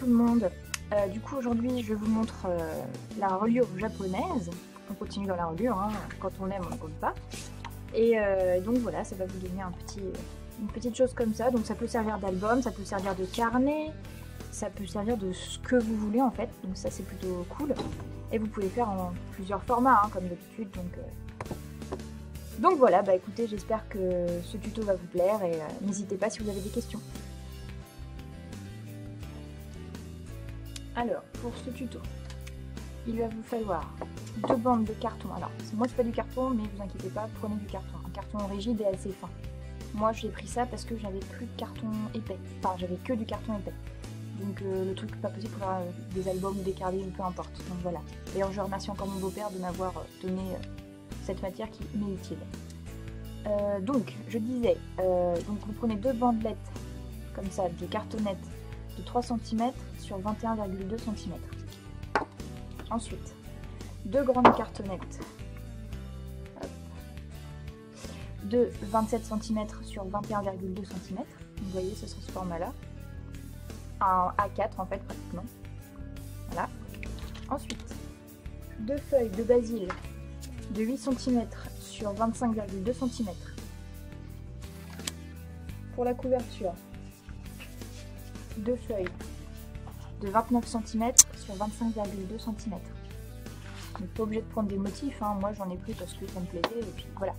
tout le monde. Du coup aujourd'hui je vous montre la reliure japonaise. On continue dans la reliure, hein. Quand on aime on ne compte pas. Et donc voilà, ça va vous donner une petite chose comme ça. Donc ça peut servir d'album, ça peut servir de carnet, ça peut servir de ce que vous voulez en fait. Donc ça c'est plutôt cool. Et vous pouvez faire en plusieurs formats hein, comme d'habitude. Donc voilà, bah écoutez, j'espère que ce tuto va vous plaire et n'hésitez pas si vous avez des questions. Alors, pour ce tuto, il va vous falloir 2 bandes de carton. Alors, moi c'est pas du carton, mais vous inquiétez pas, prenez du carton. Un carton rigide et assez fin. Moi j'ai pris ça parce que j'avais plus de carton épais. Enfin, j'avais que du carton épais. Donc le truc pas possible pour faire des albums ou des carnets ou peu importe. Donc voilà. D'ailleurs je remercie encore mon beau-père de m'avoir donné cette matière qui m'est utile. Donc je disais, donc vous prenez 2 bandelettes comme ça de cartonnettes de 3 cm sur 21,2 cm. Ensuite, 2 grandes cartonnettes de 27 cm sur 21,2 cm. Vous voyez, ce sera ce format-là. Un A4 en fait, pratiquement. Voilà. Ensuite, 2 feuilles de basil de 8 cm sur 25,2 cm. Pour la couverture, 2 feuilles de 29 cm sur 25,2 cm. Vous n'êtes pas obligé de prendre des motifs, hein. Moi j'en ai pris parce que ça me plaisait et puis voilà.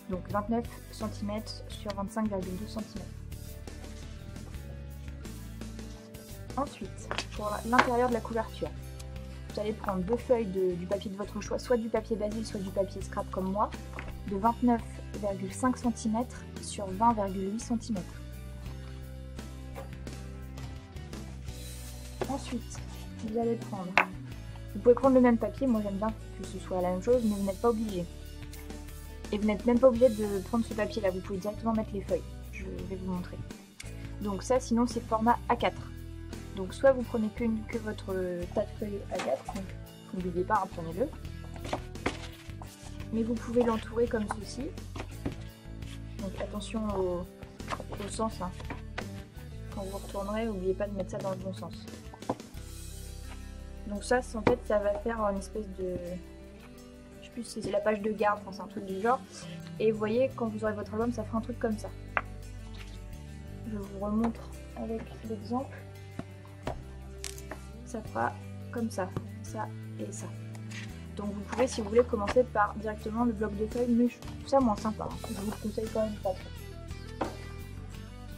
Donc 29 cm sur 25,2 cm. Ensuite, pour l'intérieur de la couverture, vous allez prendre 2 feuilles du papier de votre choix, soit du papier basil, soit du papier scrap comme moi, de 29,5 cm sur 20,8 cm. Ensuite, vous allez prendre, vous pouvez prendre le même papier, moi j'aime bien que ce soit la même chose, mais vous n'êtes pas obligé. Et vous n'êtes même pas obligé de prendre ce papier là, vous pouvez directement mettre les feuilles, je vais vous montrer. Donc ça sinon c'est format A4. Donc soit vous prenez que votre tas de feuilles A4, donc n'oubliez pas, hein, prenez-le. Mais vous pouvez l'entourer comme ceci. Donc attention au sens, hein. Quand vous retournerez, n'oubliez pas de mettre ça dans le bon sens. Donc ça, en fait, ça va faire une espèce de... Je sais plus si c'est la page de garde, enfin, c'est un truc du genre. Et vous voyez, quand vous aurez votre album, ça fera un truc comme ça. Je vous remontre avec l'exemple. Ça fera comme ça, ça et ça. Donc vous pouvez, si vous voulez, commencer par directement le bloc de feuilles, mais je trouve ça moins sympa. Je vous conseille quand même pas trop.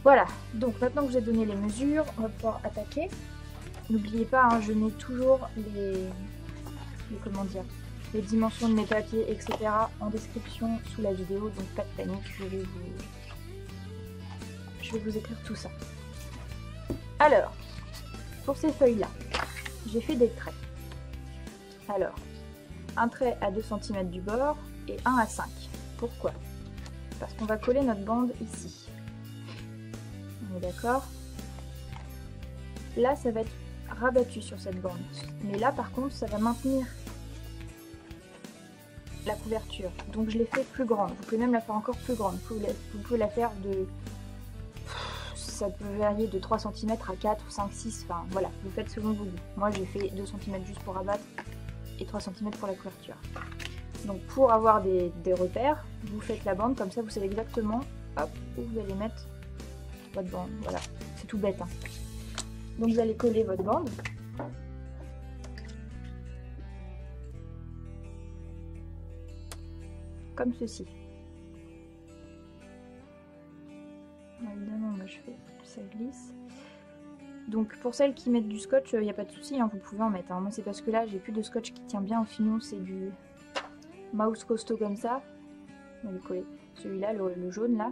Voilà, donc maintenant que je vous ai donné les mesures, on va pouvoir attaquer. N'oubliez pas, hein, je mets toujours les dimensions de mes papiers, etc. en description sous la vidéo, donc pas de panique, je vais vous écrire tout ça. Alors, pour ces feuilles-là, j'ai fait des traits. Alors, un trait à 2 cm du bord et un à 5. Pourquoi? Parce qu'on va coller notre bande ici. On est d'accord? Là, ça va être rabattu sur cette bande. Mais là, par contre, ça va maintenir la couverture. Donc, je l'ai fait plus grande. Vous pouvez même la faire encore plus grande. Vous pouvez la faire de... Ça peut varier de 3 cm à 4, 5, 6, enfin voilà, vous faites selon vos goûts. Moi j'ai fait 2 cm juste pour rabattre et 3 cm pour la couverture. Donc pour avoir des repères, vous faites la bande, comme ça vous savez exactement hop, où vous allez mettre votre bande. Voilà, c'est tout bête, hein. Donc vous allez coller votre bande. Comme ceci. Évidemment, moi je fais, ça glisse. Donc pour celles qui mettent du scotch, il n'y a pas de souci, hein, vous pouvez en mettre. Hein. Moi c'est parce que là j'ai plus de scotch qui tient bien au finion, c'est du mouse costaud comme ça. On va coller celui-là, le jaune là.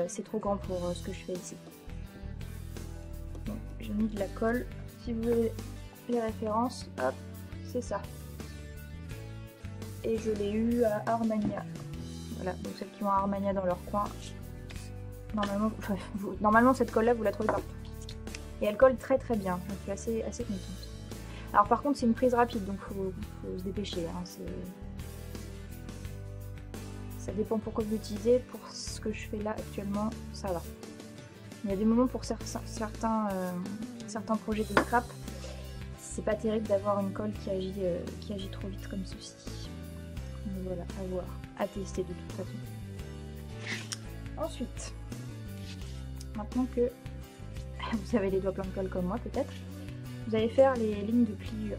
C'est trop grand pour ce que je fais ici. Donc j'ai mis de la colle. Si vous voulez les références, hop, c'est ça. Et je l'ai eu à Armania. Voilà, donc celles qui ont Armania dans leur coin. Normalement cette colle là vous la trouvez partout. Et elle colle très très bien, je suis assez contente. Alors par contre c'est une prise rapide donc faut se dépêcher, hein. Ça dépend pourquoi vous l'utilisez, pour ce que je fais là actuellement ça va. Il y a des moments pour certaines certains projets de scrap, c'est pas terrible d'avoir une colle qui agit trop vite comme ceci. Mais voilà, à voir, à tester de toute façon. Ensuite, maintenant que vous avez les doigts pleins de colle comme moi peut-être, vous allez faire les lignes de pliure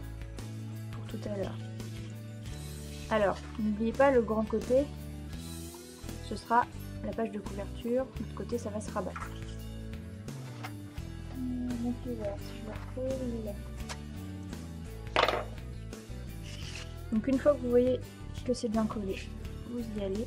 pour tout à l'heure. Alors, n'oubliez pas le grand côté, ce sera la page de couverture, de l'autre côté ça va se rabattre. Donc voilà, si je le retrouve, il est là. Donc une fois que vous voyez que c'est bien collé, vous y allez.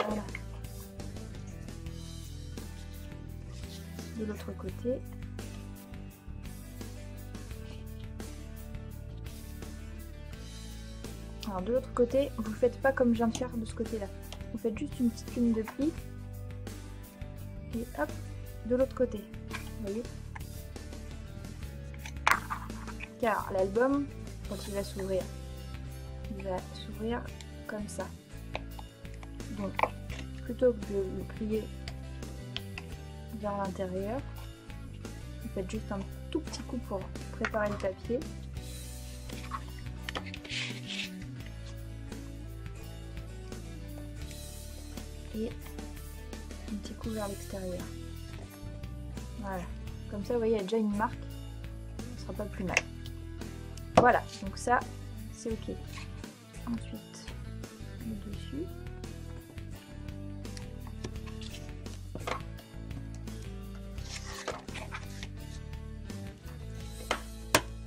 Voilà. De l'autre côté. Alors de l'autre côté, vous faites pas comme je viens de faire de ce côté-là. Vous faites juste une petite ligne de pli. Et hop, de l'autre côté. Vous voyez? Car l'album, quand il va s'ouvrir comme ça. Donc, plutôt que de le plier vers l'intérieur, vous faites juste un tout petit coup pour préparer le papier. Et un petit coup vers l'extérieur. Voilà. Comme ça, vous voyez, il y a déjà une marque. Ce sera pas plus mal. Voilà. Donc ça, c'est ok. Ensuite, le dessus.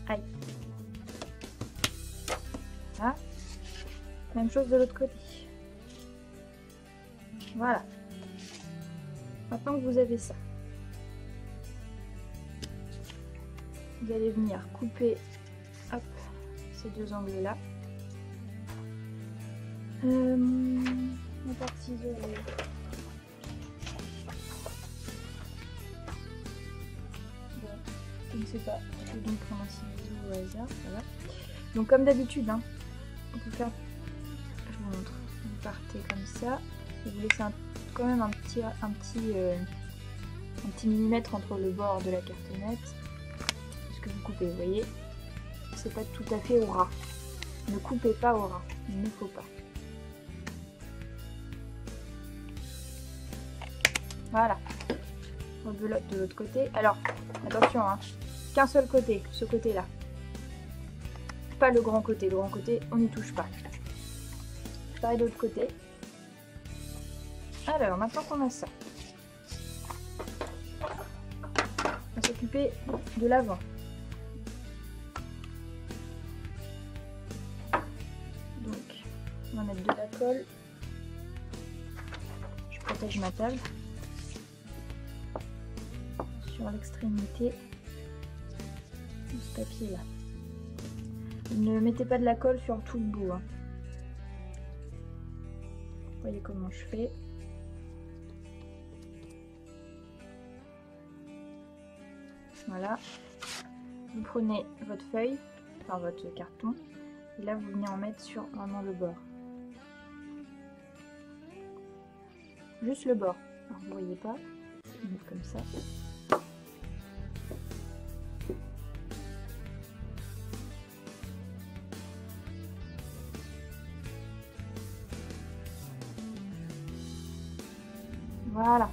Aïe. Voilà. Même chose de l'autre côté. Voilà. Maintenant que vous avez ça, vous allez venir couper hop, ces deux angles là. La partie isolée. Bon, je ne sais pas. Je vais donc prendre un ciseau au hasard. Voilà. Donc comme d'habitude, hein, on peut faire. Je vous montre. Vous partez comme ça. Et vous laissez quand même un petit millimètre entre le bord de la cartonnette. Ce que vous coupez, vous voyez, c'est pas tout à fait au ras. Ne coupez pas au ras, il ne faut pas. Voilà. De l'autre côté. Alors, attention, hein, qu'un seul côté, ce côté-là. Pas le grand côté. Le grand côté, on n'y touche pas. Pareil de l'autre côté. Alors, maintenant qu'on a ça, on va s'occuper de l'avant. Donc, on va mettre de la colle. Je protège ma table. Sur l'extrémité de ce papier-là. Ne mettez pas de la colle sur tout le bout. Hein. Vous voyez comment je fais. Voilà, vous prenez votre feuille, enfin votre carton, et là vous venez en mettre sur vraiment le bord. Juste le bord. Alors vous voyez pas, vous mettez comme ça. Voilà.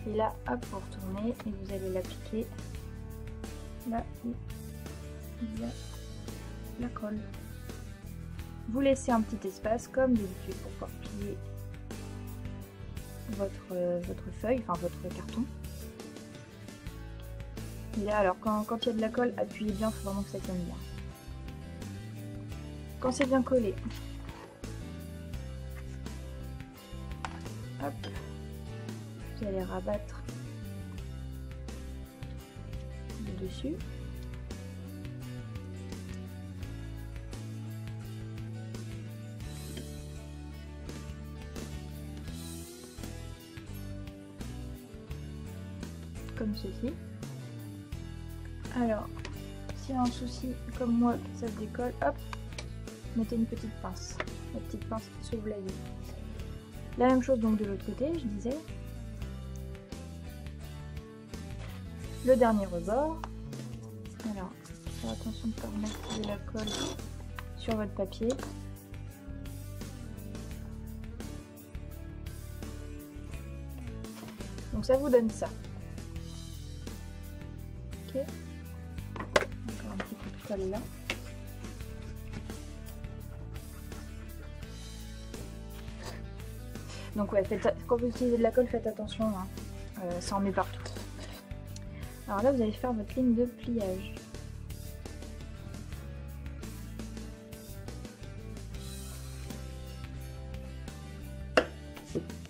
Et là, hop, vous retournez et vous allez l'appliquer là où il y a la colle. Vous laissez un petit espace comme d'habitude pour pouvoir plier votre feuille, enfin votre carton. Et là, alors quand il y a de la colle, appuyez bien, il faut vraiment que ça tienne bien. Quand c'est bien collé, hop, vous allez rabattre le dessus. Comme ceci. Alors, s'il y a un souci comme moi, que ça se décolle, hop, mettez une petite pince. La petite pince qui sauve la vie. La même chose donc de l'autre côté, je disais. Le dernier rebord. Alors, faire attention de ne pas remettre de la colle sur votre papier. Donc ça vous donne ça. Ok. Encore un petit peu de colle là. Donc ouais, quand vous utilisez de la colle, faites attention, hein. Ça en met partout. Alors là, vous allez faire votre ligne de pliage.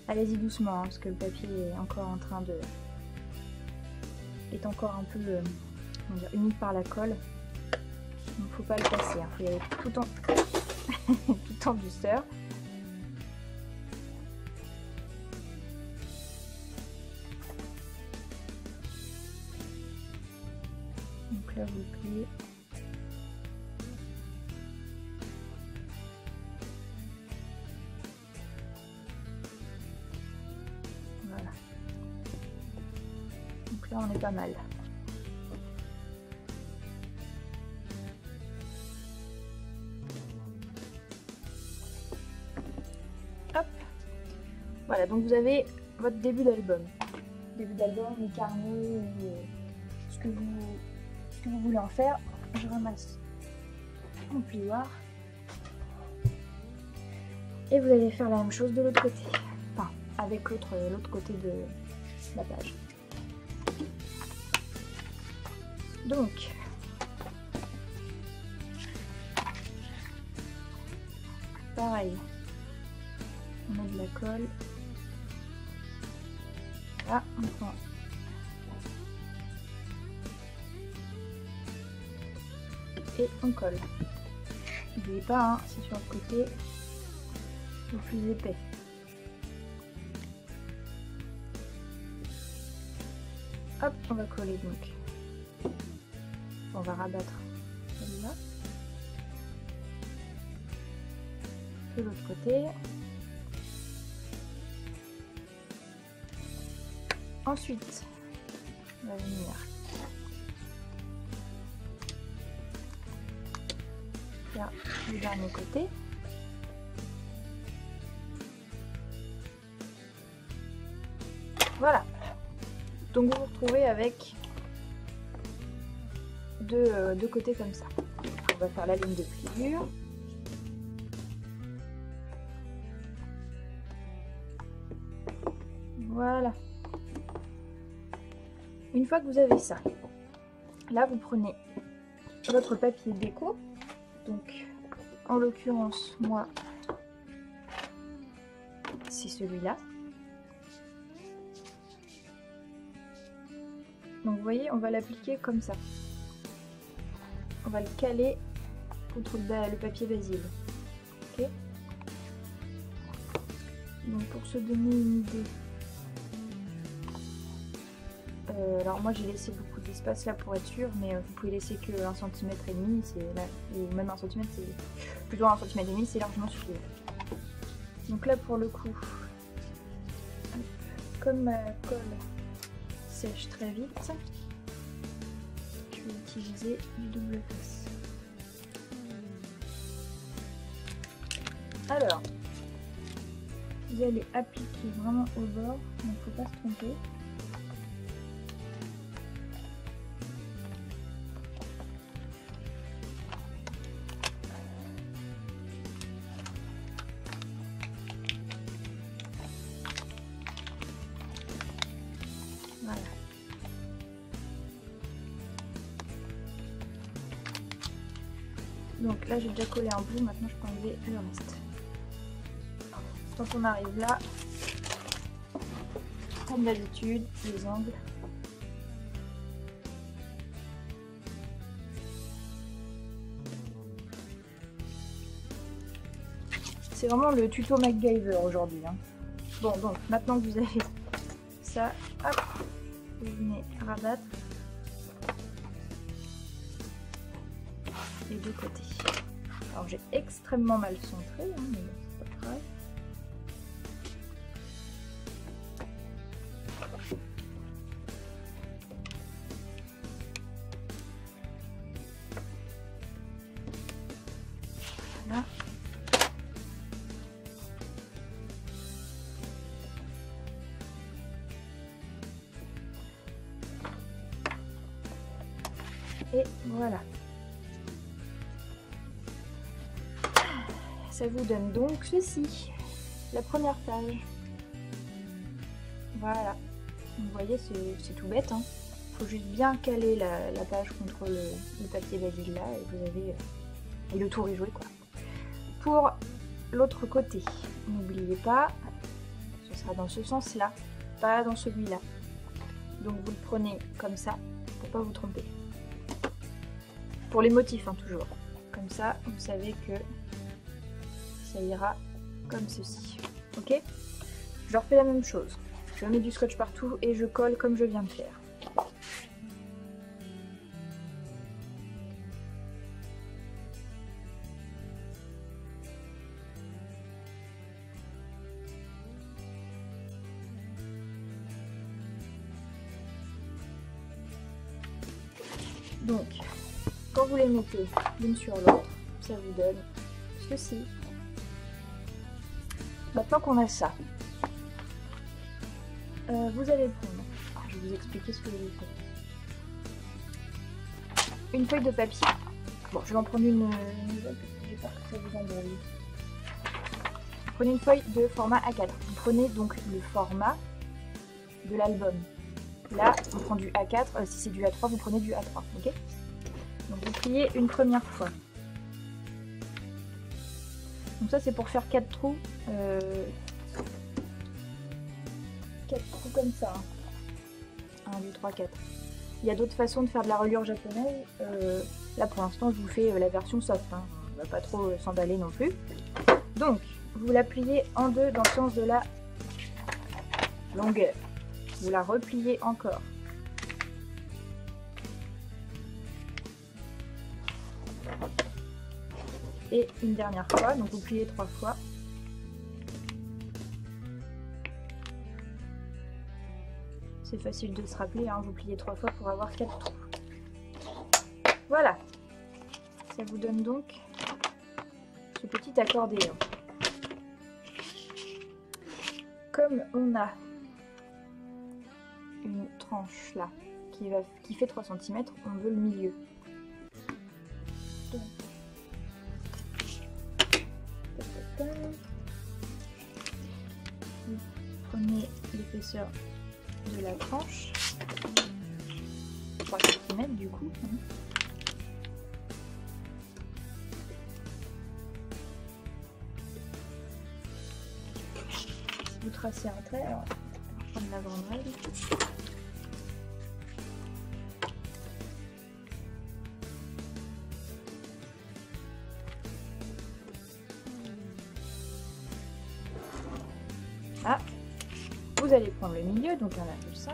Allez-y doucement, hein, parce que le papier est encore en train de... est encore un peu comment dire, humide par la colle. Donc faut pas le casser, hein. Faut y aller tout en tout en douceur. Donc là vous pliez. Voilà. Donc là on est pas mal. Hop. Voilà, donc vous avez votre début d'album. Début d'album, les carnets, ce que vous voulez en faire. Je ramasse mon plioir. Et vous allez faire la même chose de l'autre côté. Enfin, avec l'autre côté de la page. Donc, pareil. On met de la colle. Là, on prend. Et on colle. N'oubliez pas, hein, c'est sur le côté le plus épais. Hop, on va coller donc. On va rabattre celle-là. De l'autre côté. Ensuite, on va venir faire le dernier côté. Voilà. Donc vous vous retrouvez avec deux côtés comme ça. On va faire la ligne de pliure. Voilà. Une fois que vous avez ça, là vous prenez votre papier déco. Donc en l'occurrence moi c'est celui-là. Donc vous voyez, on va l'appliquer comme ça. On va le caler contre le papier basile. Ok. Donc pour se donner une idée. Alors moi j'ai laissé beaucoup d'espace là pour être sûr, mais vous pouvez laisser que 1,5 cm, c'est là, ou même 1 cm, c'est plutôt 1,5 cm, c'est largement suffisant. Donc là pour le coup, comme ma colle sèche très vite, je vais utiliser du double face. Alors, vous allez appliquer vraiment au bord, donc faut pas se tromper. Voilà. Donc là j'ai déjà collé un bout, maintenant je peux enlever le reste. Quand on arrive là, comme d'habitude, les angles. C'est vraiment le tuto MacGyver aujourd'hui. Hein. Bon, donc maintenant que vous avez ça, hop, vous venez rabattre. deux côtés. Alors j'ai extrêmement mal centré, hein, mais bon, c'est pas grave. Voilà. Et voilà. Ça vous donne donc ceci, la première page. Voilà. Vous voyez, c'est tout bête. Hein. Faut juste bien caler la page contre le papier basil là et vous avez et le tour est joué quoi. Pour l'autre côté, n'oubliez pas, ce sera dans ce sens-là, pas dans celui-là. Donc vous le prenez comme ça pour pas vous tromper. Pour les motifs, hein, toujours. Comme ça, vous savez que ça ira comme ceci. Ok? Je refais la même chose. Je mets du scotch partout et je colle comme je viens de faire. Donc, quand vous les mettez l'une sur l'autre, ça vous donne ceci. Maintenant qu'on a ça, vous allez prendre, je vais vous expliquer ce que j'ai fait. Une feuille de papier. Bon, je vais en prendre une nouvelle parce que j'ai peur que ça vous embrouille. Prenez une feuille de format A4. Vous prenez donc le format de l'album. Là, on prend du A4. Si c'est du A3, vous prenez du A3. Ok? Donc vous pliez une première fois. Donc ça, c'est pour faire 4 trous. 4 trous comme ça. 1, 2, 3, 4. Il y a d'autres façons de faire de la reliure japonaise. Là, pour l'instant, je vous fais la version soft. Hein. On va pas trop s'emballer non plus. Donc, vous la pliez en deux dans le sens de la longueur. Vous la repliez encore. Et une dernière fois, donc vous pliez 3 fois. C'est facile de se rappeler, hein, vous pliez 3 fois pour avoir 4 trous. Voilà. Ça vous donne donc ce petit accordéon. Comme on a une tranche là qui fait 3 cm, on veut le milieu. Donc, vous prenez l'épaisseur de la tranche, 3 cm du coup. Vous tracez un trait, alors on va prendre la grande règle. Ah, vous allez prendre le milieu, donc 1,5.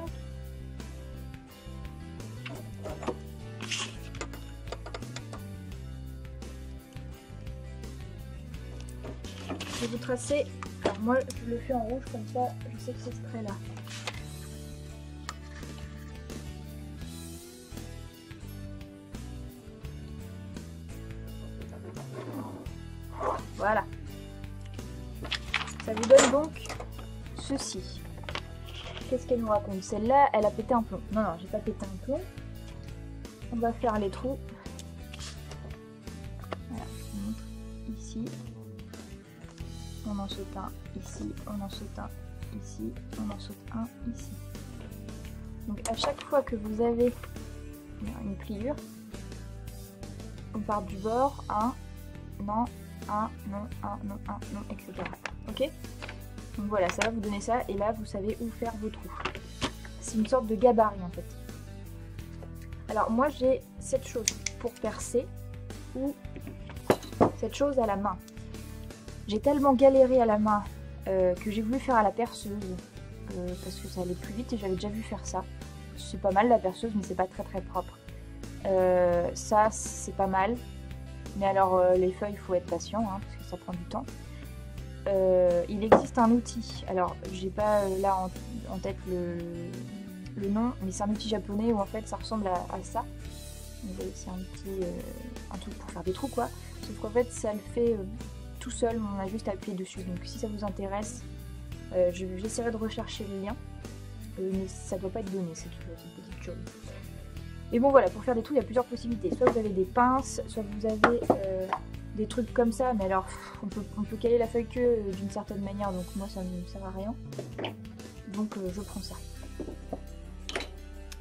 Et vous tracez, alors moi je le fais en rouge comme ça, je sais que c'est ce trait là. Voilà. Ça vous donne donc ceci. Qu'est-ce qu'elle nous raconte? Celle-là, elle a pété un plomb. Non, non, j'ai pas pété un plomb. On va faire les trous. Voilà, je vous montre ici. On en saute un ici, on en saute un ici, on en saute un ici. Donc à chaque fois que vous avez une pliure, on part du bord, un, non, un, non, un, non, un, non, etc. Ok? Donc voilà, ça va vous donner ça, et là vous savez où faire vos trous. C'est une sorte de gabarit en fait. Alors moi j'ai cette chose pour percer, ou cette chose à la main. J'ai tellement galéré à la main que j'ai voulu faire à la perceuse, parce que ça allait plus vite et j'avais déjà vu faire ça. C'est pas mal la perceuse, mais c'est pas très très propre. Ça c'est pas mal. Mais alors les feuilles, il faut être patient hein, parce que ça prend du temps. Il existe un outil, alors j'ai pas là en tête le nom, mais c'est un outil japonais où en fait ça ressemble à ça. Vous voyez, c'est un truc pour faire des trous quoi, sauf qu'en fait ça le fait tout seul, on a juste à appuyer dessus. Donc si ça vous intéresse, j'essaierai de rechercher le lien, mais ça doit pas être donné, c'est une petite chose. Et bon voilà, pour faire des trous il y a plusieurs possibilités, soit vous avez des pinces, soit vous avez des trucs comme ça, mais alors on peut caler la feuille que d'une certaine manière, donc moi ça ne sert à rien, donc je prends ça.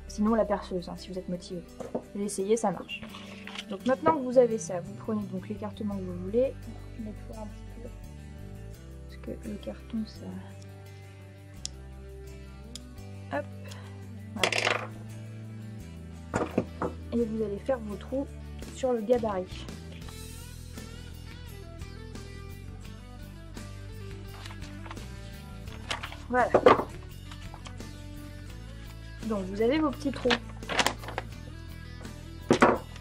Sinon la perceuse, hein, si vous êtes motivé. J'ai essayé, ça marche. Donc maintenant que vous avez ça, vous prenez donc l'écartement que vous voulez. Je vais mettre fort un petit peu, parce que le carton ça... Hop, voilà. Et vous allez faire vos trous sur le gabarit. Voilà. Donc vous avez vos petits trous.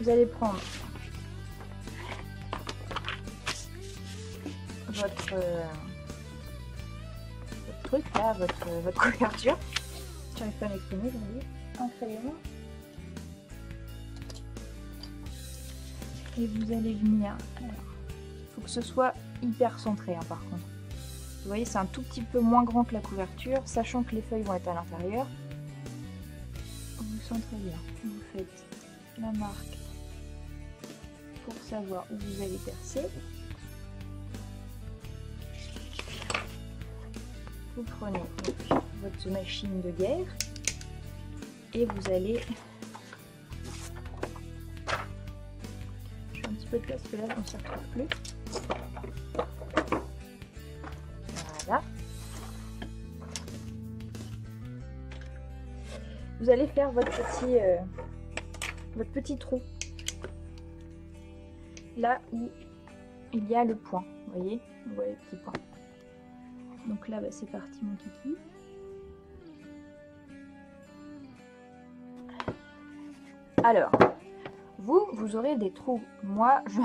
Vous allez prendre votre truc là, votre couverture. J'arrive pas à m'exprimer, vous voyez. Un crayon. Et vous allez venir. Alors, il faut que ce soit hyper centré hein, par contre. Vous voyez, c'est un tout petit peu moins grand que la couverture, sachant que les feuilles vont être à l'intérieur. Vous centrez bien. Vous faites la marque pour savoir où vous allez percer. Vous prenez donc votre machine de guerre et vous allez... Je fais un petit peu de place parce que là on ne s'y retrouve plus. Voilà. Vous allez faire votre petit trou. Là où il y a le point. Vous voyez? On voit les petits points. Donc là, bah, c'est parti mon kiki. Alors, vous aurez des trous. Moi, je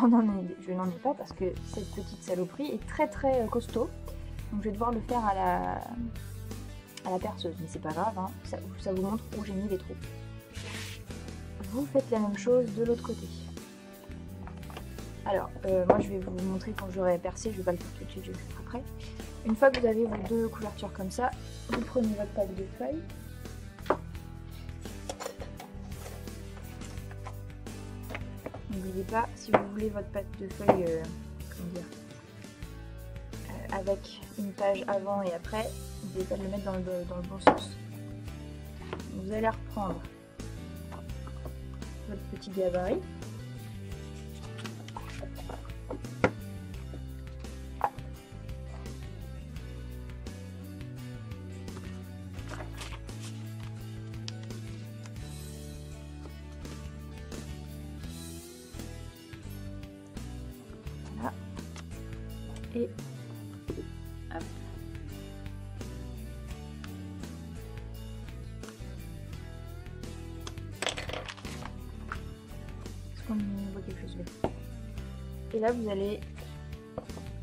n'en ai pas parce que cette petite saloperie est très très costaud. Donc je vais devoir le faire à la perceuse. Mais c'est pas grave, hein. Ça vous montre où j'ai mis les trous. Vous faites la même chose de l'autre côté. Alors, moi je vais vous montrer quand j'aurai percé, je vais pas le faire tout de suite, je vais le faire après. Une fois que vous avez vos deux couvertures comme ça, vous prenez votre pack de feuilles. N'oubliez pas, si vous voulez votre pack de feuilles, comment dire, avec une page avant et après, n'oubliez pas de le mettre dans le bon sens. Vous allez reprendre votre petit gabarit. Voilà. Et hop. Est-ce qu'on voit quelque chose là? Et là vous allez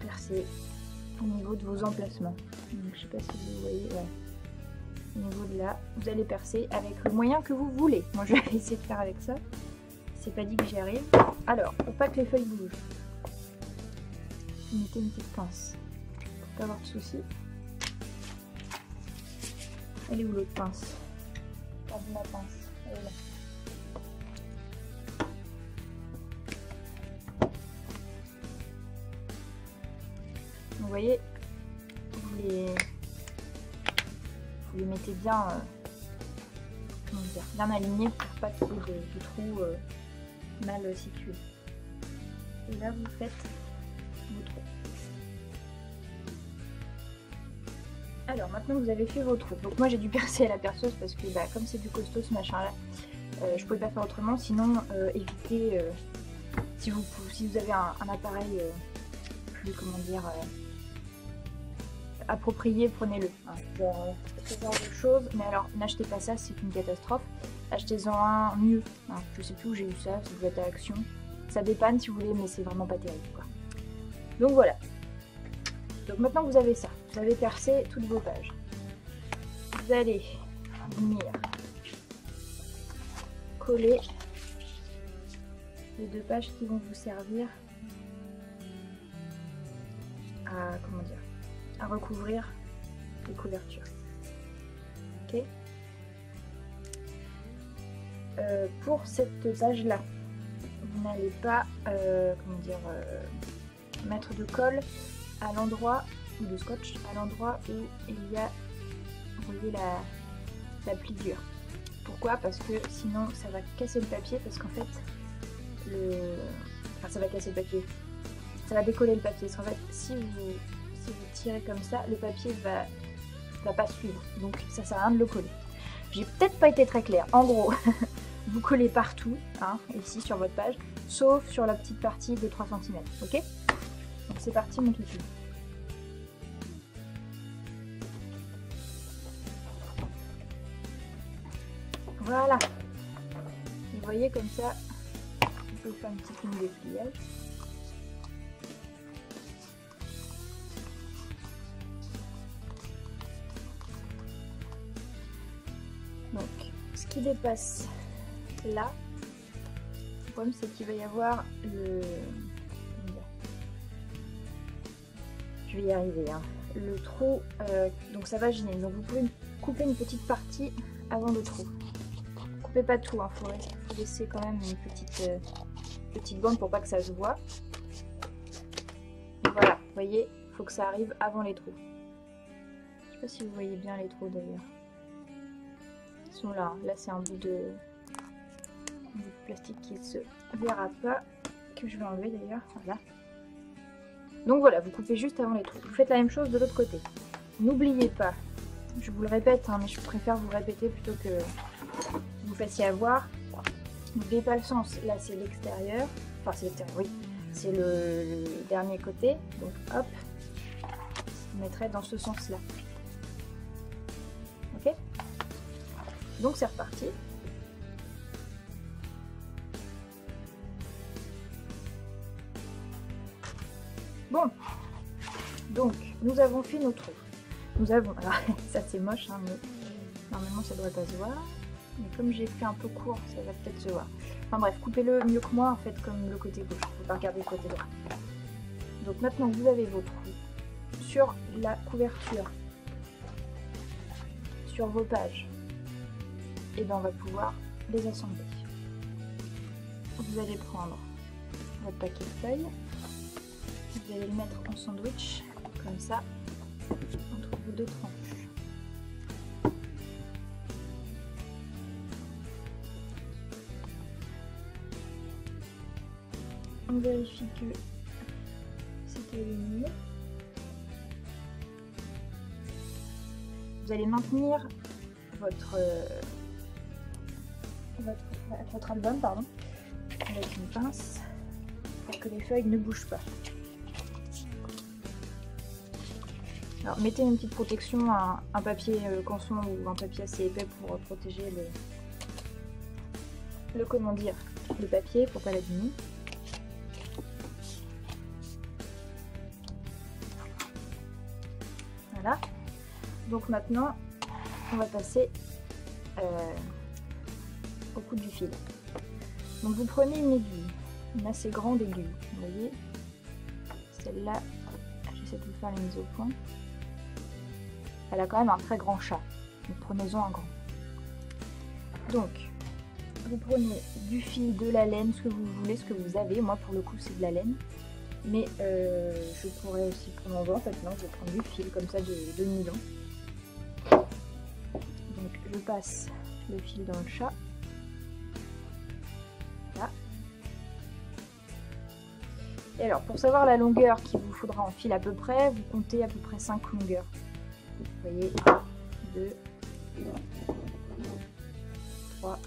percer au niveau de vos emplacements. Donc, je sais pas si vous voyez, ouais. Au niveau de là, vous allez percer avec le moyen que vous voulez. Moi je vais essayer de faire avec ça. C'est pas dit que j'y arrive. Alors, pour pas que les feuilles bougent, vous mettez une petite pince pour pas avoir de soucis. Elle est où l'autre pince? Regardez ma pince. Elle est là. Vous voyez, vous les mettez bien, comment dire, bien alignés pour pas qu'il y ait de trous mal situés. Et là, vous faites vos trous. Alors maintenant que vous avez fait vos trous, donc moi j'ai dû percer à la perceuse parce que bah, comme c'est du costaud ce machin là, je pouvais pas faire autrement. Sinon, évitez, si vous avez un appareil plus, comment dire, approprié, prenez-le. Hein, genre ce genre de choses. Mais alors n'achetez pas ça, c'est une catastrophe. Achetez-en un mieux. Hein, je sais plus où j'ai eu ça, ça doit être à Action. Ça dépanne si vous voulez, mais c'est vraiment pas terrible, quoi. Donc voilà. Donc maintenant que vous avez ça, vous avez percé toutes vos pages. Vous allez venir coller les 2 pages qui vont vous servir à, comment dire, à recouvrir les couvertures. Ok. Pour cette page là, vous n'allez pas comment dire, mettre de colle à l'endroit, ou de scotch à l'endroit où il y a, vous voyez, la pliure. Pourquoi? Parce que sinon ça va casser le papier, parce qu'en fait enfin, ça va casser le papier, ça va décoller le papier, parce qu'en fait si vous tirez comme ça, le papier va pas suivre, donc ça sert à rien de le coller. J'ai peut-être pas été très claire. En gros, vous collez partout, hein, ici sur votre page, sauf sur la petite partie de 3 cm, ok? Donc c'est parti mon kiki. Voilà. Vous voyez comme ça, vous pouvez faire une petite ligne de pliage. Donc, ce qui dépasse là, le problème c'est qu'il va y avoir le... Je vais y arriver, hein. Le trou, donc ça va gêner. Donc vous pouvez couper une petite partie avant le trou. Coupez pas tout, hein. Faut laisser quand même une petite bande pour pas que ça se voit. Et voilà, vous voyez, il faut que ça arrive avant les trous. Je sais pas si vous voyez bien les trous d'ailleurs. Ils sont là, là c'est un bout de plastique qui se verra pas, que je vais enlever d'ailleurs, voilà. Donc voilà, vous coupez juste avant les trous. Vous faites la même chose de l'autre côté. N'oubliez pas, je vous le répète, hein, mais je préfère vous répéter plutôt que vous fassiez avoir. N'oubliez pas le sens, là c'est l'extérieur, enfin c'est l'extérieur, oui, c'est le dernier côté, donc hop, vous mettrez dans ce sens-là. Ok? Donc c'est reparti. Bon, donc nous avons fait nos trous. Nous avons, alors ça c'est moche, hein, mais normalement ça devrait pas se voir. Mais comme j'ai fait un peu court, ça va peut-être se voir. Enfin bref, coupez-le mieux que moi en fait, comme le côté gauche. Faut pas regarder le côté droit. Donc maintenant que vous avez vos trous sur la couverture, sur vos pages, et ben on va pouvoir les assembler. Vous allez prendre votre paquet de feuilles. Vous allez le mettre en sandwich, comme ça, entre vos 2 tranches. On vérifie que c'est aligné. Vous allez maintenir votre album, pardon, avec une pince pour que les feuilles ne bougent pas. Alors mettez une petite protection, un papier canson ou un papier assez épais pour protéger le comment dire, le papier pour pas l'abîmer. Voilà. Donc maintenant on va passer au coup du fil. Donc vous prenez une aiguille, une assez grande aiguille, vous voyez, celle-là, j'essaie de vous faire la mise au point. Elle a quand même un très grand chat, donc prenez-en un grand. Donc, vous prenez du fil, de la laine, ce que vous voulez, ce que vous avez. Moi, pour le coup, c'est de la laine. Mais je pourrais aussi prendre en vente. Maintenant, je vais prendre du fil, comme ça, de nylon. Donc, je passe le fil dans le chat. Là. Et alors, pour savoir la longueur qu'il vous faudra en fil à peu près, vous comptez à peu près 5 longueurs. Vous voyez, 2, 3,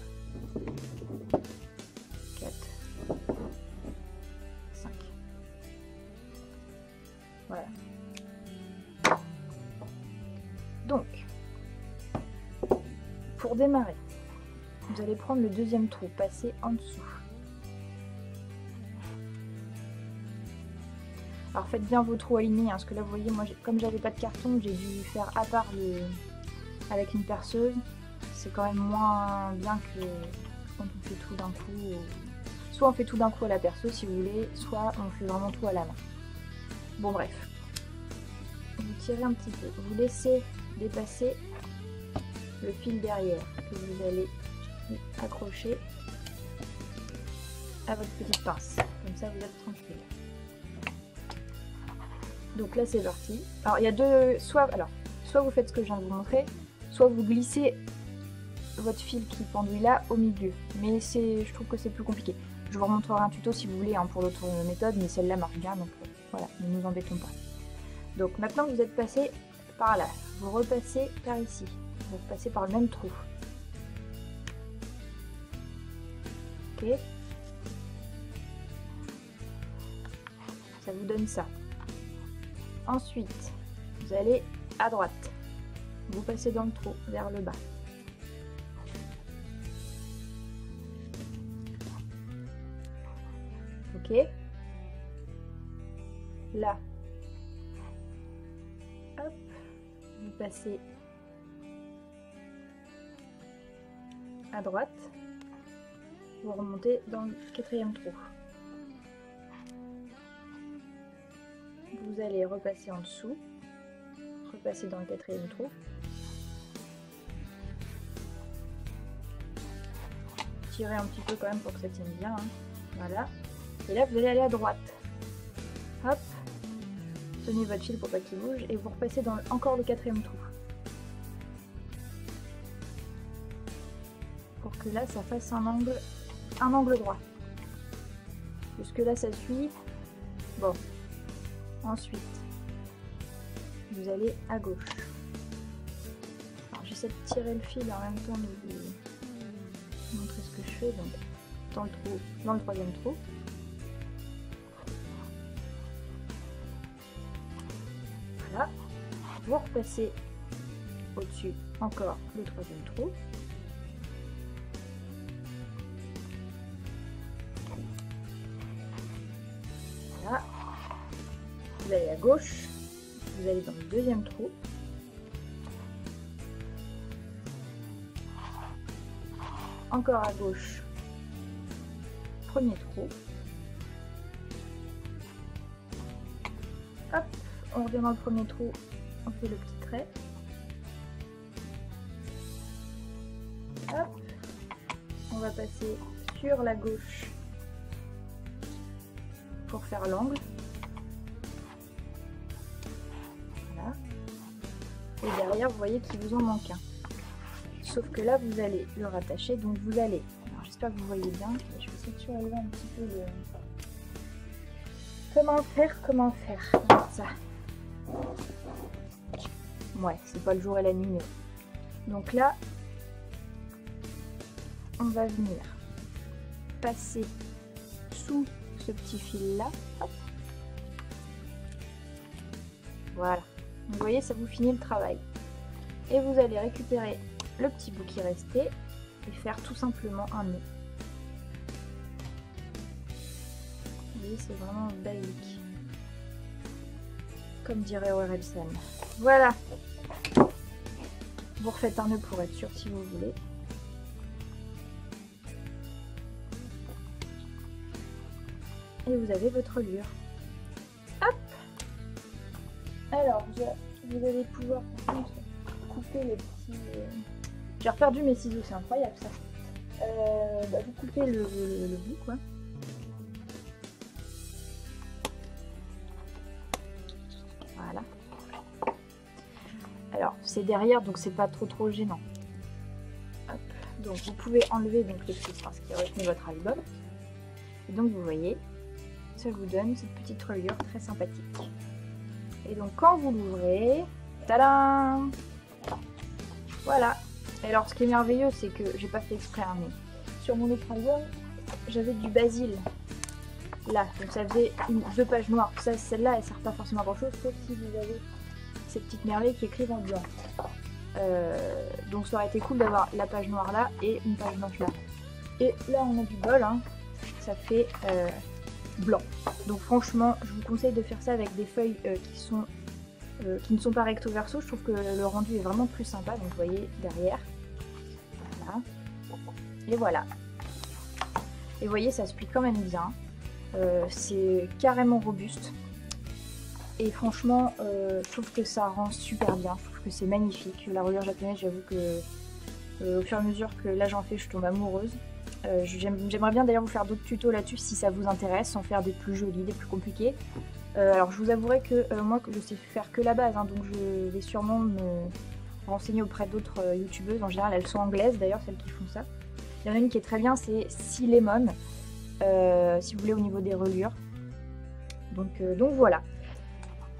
4, 5. Voilà. Donc, pour démarrer, vous allez prendre le deuxième trou, passer en dessous. Alors faites bien vos trous alignés, hein, parce que là vous voyez, moi comme j'avais pas de carton, j'ai dû faire à part avec une perceuse. C'est quand même moins bien que quand on fait tout d'un coup. Soit on fait tout d'un coup à la perceuse si vous voulez, soit on fait vraiment tout à la main. Bon bref. Vous tirez un petit peu, vous laissez dépasser le fil derrière que vous allez accrocher à votre petite pince. Comme ça vous êtes tranquille. Donc là c'est parti. Alors il y a deux, soit vous faites ce que je viens de vous montrer, soit vous glissez votre fil qui pendouille là au milieu. Mais je trouve que c'est plus compliqué. Je vous remontrerai un tuto si vous voulez hein, pour l'autre méthode, mais celle-là marche bien, donc voilà, ne nous embêtons pas. Donc maintenant que vous êtes passé par là, vous repassez par ici, vous repassez par le même trou. Ok. Ça vous donne ça. Ensuite, vous allez à droite. Vous passez dans le trou, vers le bas. Ok. Là. Hop. Vous passez à droite. Vous remontez dans le quatrième trou. Vous allez repasser en dessous, repasser dans le quatrième trou. Tirez un petit peu quand même pour que ça tienne bien. Hein. Voilà. Et là, vous allez aller à droite. Hop. Tenez votre fil pour pas qu'il bouge et vous repassez dans encore le quatrième trou. Pour que là, ça fasse un angle droit. Jusque là, ça suit. Bon. Ensuite, vous allez à gauche. Alors j'essaie de tirer le fil en même temps de vous montrer ce que je fais. Donc dans le troisième trou. Voilà. Vous repassez au-dessus encore le troisième trou. Voilà. Vous allez à gauche, vous allez dans le deuxième trou. Encore à gauche, premier trou. Hop, on revient dans le premier trou, on fait le petit trait. Hop, on va passer sur la gauche pour faire l'angle. Et derrière, vous voyez qu'il vous en manque un. Sauf que là, vous allez le rattacher. Donc vous allez... Alors j'espère que vous voyez bien. Je vais essayer de surélever un petit peu le... Comment faire ça. Ouais, c'est pas le jour et la nuit. Mais... Donc là, on va venir passer sous ce petit fil là. Hop. Voilà. Vous voyez, ça vous finit le travail. Et vous allez récupérer le petit bout qui restait et faire tout simplement un nœud. Vous voyez, c'est vraiment basique. Comme dirait Orelsan. Voilà. Vous refaites un nœud pour être sûr si vous voulez. Et vous avez votre reliure. Hop. Alors, vous allez pouvoir par contre couper les petits... J'ai reperdu mes ciseaux, c'est incroyable ça. Vous coupez le bout quoi. Voilà. Alors, c'est derrière, donc c'est pas trop gênant. Hop. Donc vous pouvez enlever donc, les petites pinces qui retenaient votre album. Et donc vous voyez, ça vous donne cette petite reliure très sympathique. Et donc quand vous l'ouvrez, tadam! Voilà. Et alors ce qui est merveilleux, c'est que j'ai pas fait exprès, hein, mais sur mon autre album, j'avais du basil. Là, donc ça faisait 2 pages noires. Celle-là, elle sert pas forcément à grand chose, sauf si vous avez ces petites merveilles qui écrivent en blanc. Donc ça aurait été cool d'avoir la page noire là et une page blanche là. Et là, on a du bol, hein. Ça fait blanc. Donc franchement, je vous conseille de faire ça avec des feuilles qui ne sont pas recto verso. Je trouve que le rendu est vraiment plus sympa. Donc vous voyez derrière. Voilà. Et voilà. Et vous voyez, ça se plie quand même bien. C'est carrément robuste. Et franchement, je trouve que ça rend super bien. Je trouve que c'est magnifique. La reliure japonaise, j'avoue que au fur et à mesure que là j'en fais, je tombe amoureuse. J'aimerais bien d'ailleurs vous faire d'autres tutos là-dessus si ça vous intéresse, en faire des plus jolis, des plus compliqués. Alors je vous avouerai que moi je sais faire que la base, hein, donc je vais sûrement me renseigner auprès d'autres youtubeuses. En général elles sont anglaises d'ailleurs, celles qui font ça. Il y en a une qui est très bien, c'est Cilemon, si vous voulez, au niveau des reliures. Donc voilà.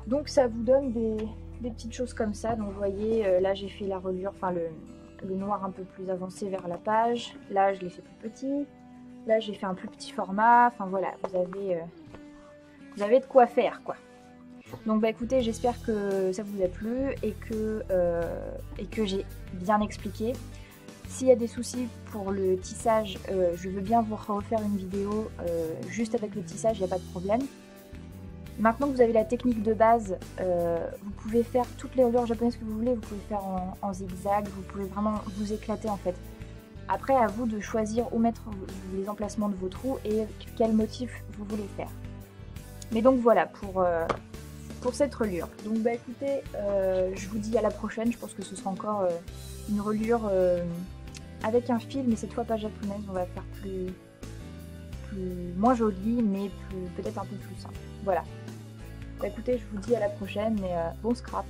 Donc ça vous donne des petites choses comme ça. Donc vous voyez, là j'ai fait la reliure, enfin le noir un peu plus avancé vers la page. Là je l'ai fait plus petit. Là j'ai fait un plus petit format. Enfin voilà, vous avez de quoi faire quoi. Donc bah écoutez, j'espère que ça vous a plu et que j'ai bien expliqué. S'il y a des soucis pour le tissage, je veux bien vous refaire une vidéo juste avec le tissage, il n'y a pas de problème. Maintenant que vous avez la technique de base, vous pouvez faire toutes les reliures japonaises que vous voulez, vous pouvez faire en zigzag, vous pouvez vraiment vous éclater en fait. Après, à vous de choisir où mettre les emplacements de vos trous et quel motif vous voulez faire. Mais donc voilà pour cette reliure. Donc bah écoutez, je vous dis à la prochaine, je pense que ce sera encore une reliure avec un fil, mais cette fois pas japonaise, on va faire moins joli, mais peut-être un peu plus simple. Voilà. Bah écoutez, je vous dis à la prochaine et bon scrap.